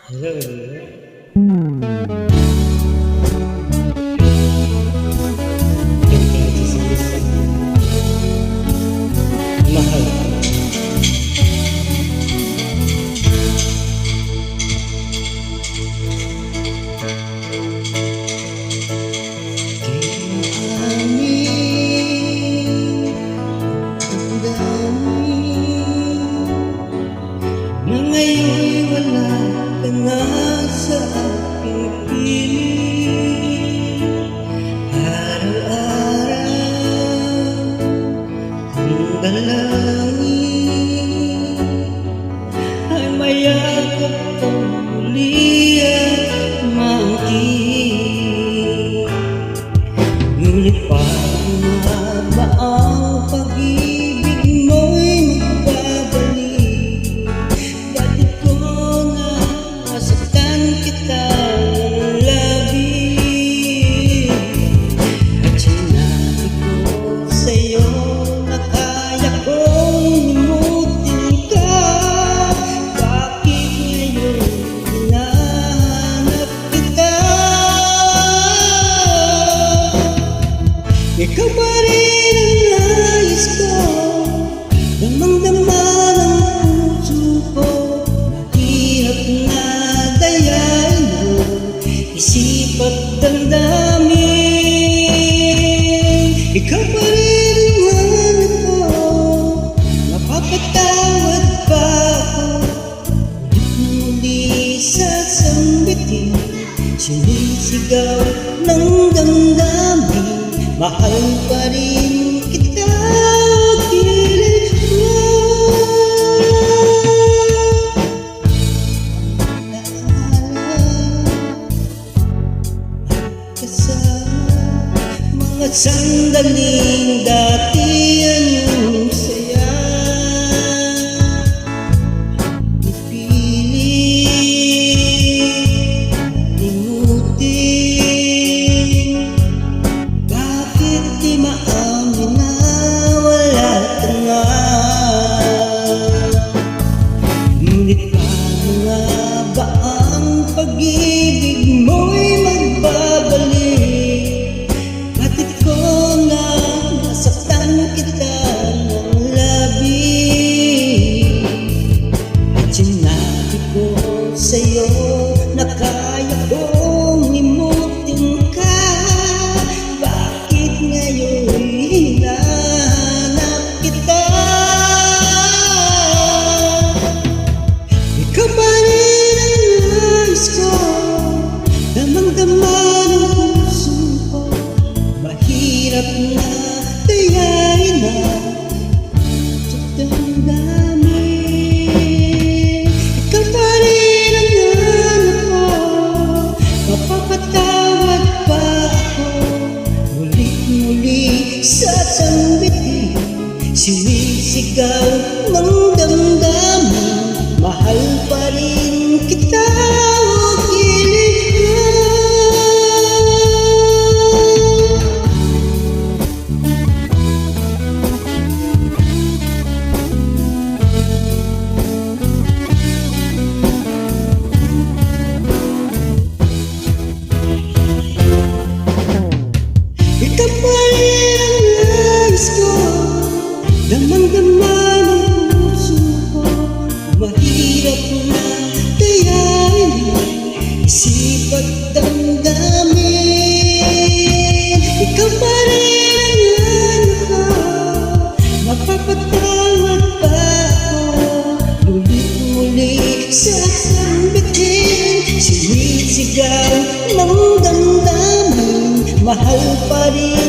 Mahal. Na ngayon'y wala ka na sa aking piling. Araw-araw ang dalangin ay mayakap kang muli at maangkin. Ngunit parang nga ba ang pag-ibig mo'y magbabalik? Bakit ko na masaktan kita ng labis? At sinabi ko sa'yo na kaya kong limutin ka. Bakit ngayon hinahanap kita? Ikaw pa rin ang nais ko, damang-dama ng puso ko. Mahirap na dayain mo, isip at damdamin. Ikaw pa rin ang hanap ko, mapapatawad pa ako. Muli sasambitin, sinisigaw ng damdamin. Mahal pa rin kita, kilig mo. Kasama mga sandaling dati ang iyong saya. Ipilit, limutin. Di maamin na wala ka na. Ngunit paano nga ba ang pag-ibig mo'y magbabalik? Bakit ko na nasaktan kita ng labis? At sinabi ko sa'yo na kaya kong limutin ka. Ngayon hinahanap kita. Ikaw pa rin ang nais ko, damang-dama ng puso ko. Mahirap na dayain na sa damdamin. Ikaw pa rin ang hanap ko, mapapatawad pa ako. Muli sasambitin, sinisigaw ng damdamin. Mahal pa rin kita, kilig mo. Ikaw pa rin ang nais ko, damang-dama ng puso ko. Mahirap na dayain, isip at damdamin. Ikaw pa rin ang hanap ko, mapapatawad pa ako. Muli-muli sasambitin, sinisigaw ng damdamin. Mahal pa rin